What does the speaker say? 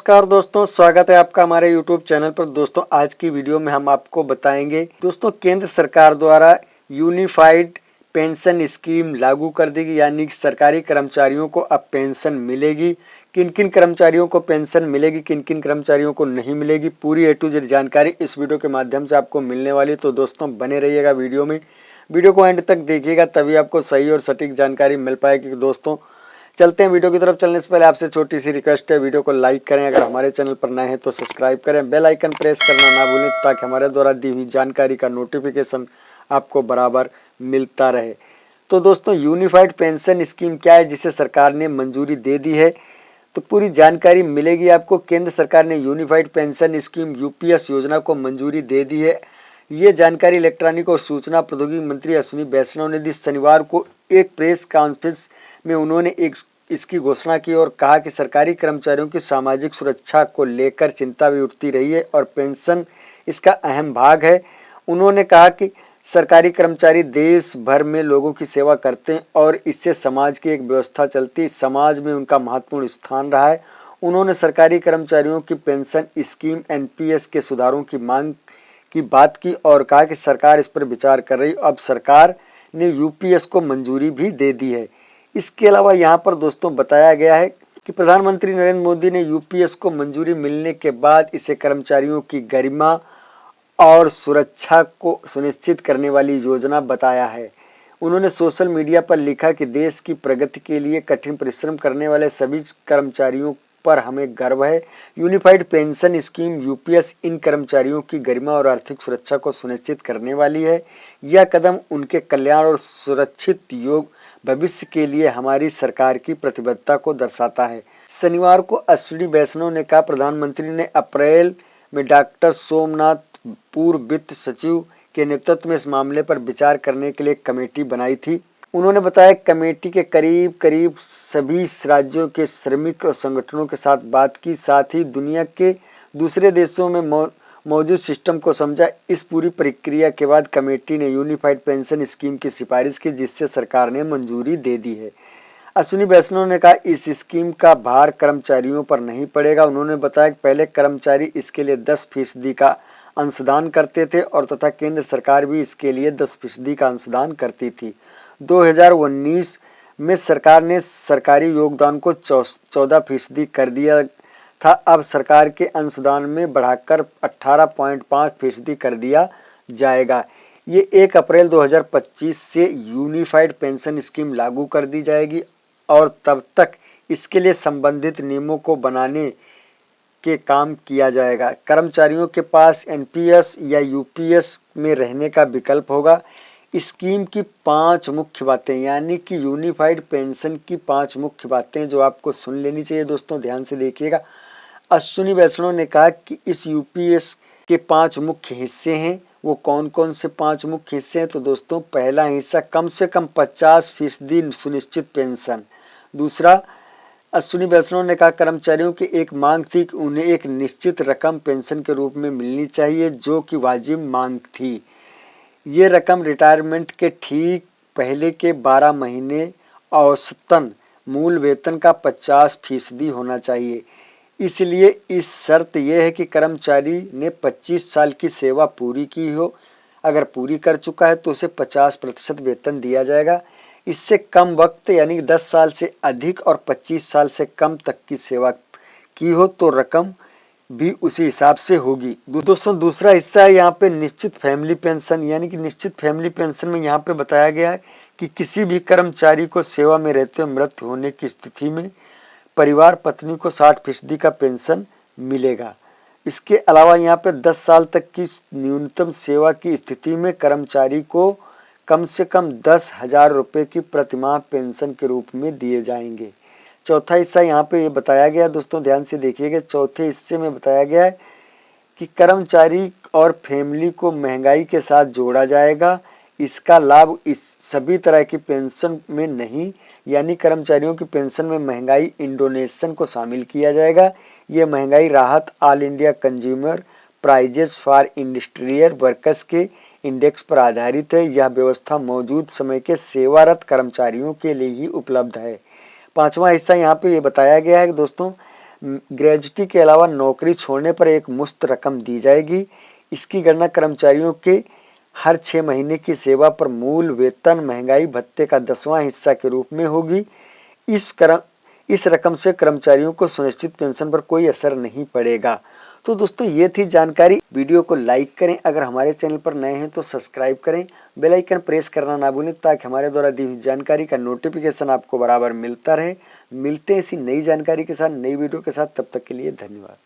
नमस्कार दोस्तों, स्वागत है आपका हमारे YouTube चैनल पर। दोस्तों आज की वीडियो में हम आपको बताएंगे दोस्तों केंद्र सरकार द्वारा यूनिफाइड पेंशन स्कीम लागू कर देगी, यानी कि सरकारी कर्मचारियों को अब पेंशन मिलेगी। किन किन कर्मचारियों को पेंशन मिलेगी, किन किन कर्मचारियों को नहीं मिलेगी, पूरी A to Z जानकारी इस वीडियो के माध्यम से आपको मिलने वाली। तो दोस्तों बने रहिएगा वीडियो में, वीडियो को एंड तक देखिएगा, तभी आपको सही और सटीक जानकारी मिल पाएगी। दोस्तों चलते हैं वीडियो की तरफ। चलने से पहले आपसे छोटी सी रिक्वेस्ट है, वीडियो को लाइक करें, अगर हमारे चैनल पर नए हैं तो सब्सक्राइब करें, बेल आइकन प्रेस करना ना भूलें ताकि हमारे द्वारा दी हुई जानकारी का नोटिफिकेशन आपको बराबर मिलता रहे। तो दोस्तों यूनिफाइड पेंशन स्कीम क्या है जिसे सरकार ने मंजूरी दे दी है, तो पूरी जानकारी मिलेगी आपको। केंद्र सरकार ने यूनिफाइड पेंशन स्कीम यूपीएस योजना को मंजूरी दे दी है। ये जानकारी इलेक्ट्रॉनिक और सूचना प्रौद्योगिकी मंत्री अश्विनी वैष्णव ने दी। शनिवार को एक प्रेस कॉन्फ्रेंस में उन्होंने इसकी घोषणा की और कहा कि सरकारी कर्मचारियों की सामाजिक सुरक्षा को लेकर चिंता भी उठती रही है और पेंशन इसका अहम भाग है। उन्होंने कहा कि सरकारी कर्मचारी देश भर में लोगों की सेवा करते हैं और इससे समाज की एक व्यवस्था चलती है। समाज में उनका महत्वपूर्ण स्थान रहा है। उन्होंने सरकारी कर्मचारियों की पेंशन स्कीम एनपीएस के सुधारों की मांग की बात की और कहा कि सरकार इस पर विचार कर रही है। अब सरकार ने यूपीएस को मंजूरी भी दे दी है। इसके अलावा यहाँ पर दोस्तों बताया गया है कि प्रधानमंत्री नरेंद्र मोदी ने यूपीएस को मंजूरी मिलने के बाद इसे कर्मचारियों की गरिमा और सुरक्षा को सुनिश्चित करने वाली योजना बताया है। उन्होंने सोशल मीडिया पर लिखा कि देश की प्रगति के लिए कठिन परिश्रम करने वाले सभी कर्मचारियों पर हमें गर्व है। यूनिफाइड पेंशन स्कीम यूपीएस इन कर्मचारियों की गरिमा और आर्थिक सुरक्षा को सुनिश्चित करने वाली है। यह कदम उनके कल्याण और सुरक्षित योग भविष्य के लिए हमारी सरकार की प्रतिबद्धता को दर्शाता है। शनिवार को अश्विनी वैष्णव ने कहा, प्रधानमंत्री ने अप्रैल में डॉक्टर सोमनाथ, पूर्व वित्त सचिव के नेतृत्व में इस मामले पर विचार करने के लिए कमेटी बनाई थी। उन्होंने बताया कमेटी के करीब सभी राज्यों के श्रमिक और संगठनों के साथ बात की, साथ ही दुनिया के दूसरे देशों में मौजूद सिस्टम को समझा। इस पूरी प्रक्रिया के बाद कमेटी ने यूनिफाइड पेंशन स्कीम की सिफारिश की, जिससे सरकार ने मंजूरी दे दी है। अश्विनी वैष्णव ने कहा इस स्कीम का भार कर्मचारियों पर नहीं पड़ेगा। उन्होंने बताया कि पहले कर्मचारी इसके लिए 10% का अंशदान करते थे और तथा केंद्र सरकार भी इसके लिए 10% का अंशदान करती थी। 2019 में सरकार ने सरकारी योगदान को 14% कर दिया था। अब सरकार के अंशदान में बढ़ाकर 18.5% कर दिया जाएगा। ये 1 अप्रैल 2025 से यूनिफाइड पेंशन स्कीम लागू कर दी जाएगी और तब तक इसके लिए संबंधित नियमों को बनाने के काम किया जाएगा। कर्मचारियों के पास एनपीएस या यूपीएस में रहने का विकल्प होगा। स्कीम की 5 मुख्य बातें, यानी कि यूनिफाइड पेंशन की 5 मुख्य बातें जो आपको सुन लेनी चाहिए। दोस्तों ध्यान से देखिएगा। अश्विनी वैष्णव ने कहा कि इस यूपीएस के 5 मुख्य हिस्से हैं। वो कौन कौन से 5 मुख्य हिस्से हैं? तो दोस्तों पहला हिस्सा कम से कम 50% सुनिश्चित पेंशन। दूसरा, अश्विनी वैष्णव ने कहा कर्मचारियों की एक मांग थी कि उन्हें एक निश्चित रकम पेंशन के रूप में मिलनी चाहिए, जो कि वाजिब मांग थी। ये रकम रिटायरमेंट के ठीक पहले के 12 महीने औसतन मूल वेतन का 50% होना चाहिए। इसलिए इस शर्त यह है कि कर्मचारी ने 25 साल की सेवा पूरी की हो। अगर पूरी कर चुका है तो उसे 50% वेतन दिया जाएगा। इससे कम वक्त यानी 10 साल से अधिक और 25 साल से कम तक की सेवा की हो तो रकम भी उसी हिसाब से होगी। दोस्तों दूसरा हिस्सा है यहाँ पे निश्चित फैमिली पेंशन, यानी कि निश्चित फैमिली पेंशन में यहाँ पे बताया गया है कि किसी भी कर्मचारी को सेवा में रहते हुए मृत्यु होने की स्थिति में परिवार पत्नी को 60% का पेंशन मिलेगा। इसके अलावा यहाँ पे 10 साल तक की न्यूनतम सेवा की स्थिति में कर्मचारी को कम से कम 10,000 रुपये की प्रतिमाह पेंशन के रूप में दिए जाएंगे। चौथा हिस्सा यहाँ पे ये बताया गया, दोस्तों ध्यान से देखिएगा। चौथे हिस्से में बताया गया है कि कर्मचारी और फैमिली को महंगाई के साथ जोड़ा जाएगा। इसका लाभ इस सभी तरह की पेंशन में नहीं, यानी कर्मचारियों की पेंशन में महंगाई इंडोनेशन को शामिल किया जाएगा। ये महंगाई राहत all India consumer prices for industrial workers के इंडेक्स पर आधारित है। यह व्यवस्था मौजूद समय के सेवारत कर्मचारियों के लिए ही उपलब्ध है। 5वां हिस्सा यहाँ पे ये बताया गया है कि दोस्तों ग्रेजुटी के अलावा नौकरी छोड़ने पर एक मुश्त रकम दी जाएगी। इसकी गणना कर्मचारियों के हर 6 महीने की सेवा पर मूल वेतन महंगाई भत्ते का 10वां हिस्सा के रूप में होगी। इस रकम से कर्मचारियों को सुनिश्चित पेंशन पर कोई असर नहीं पड़ेगा। तो दोस्तों ये थी जानकारी। वीडियो को लाइक करें, अगर हमारे चैनल पर नए हैं तो सब्सक्राइब करें, बेल आइकन प्रेस करना ना भूलें ताकि हमारे द्वारा दी हुई जानकारी का नोटिफिकेशन आपको बराबर मिलता रहे। मिलते हैं इसी नई जानकारी के साथ, नई वीडियो के साथ। तब तक के लिए धन्यवाद।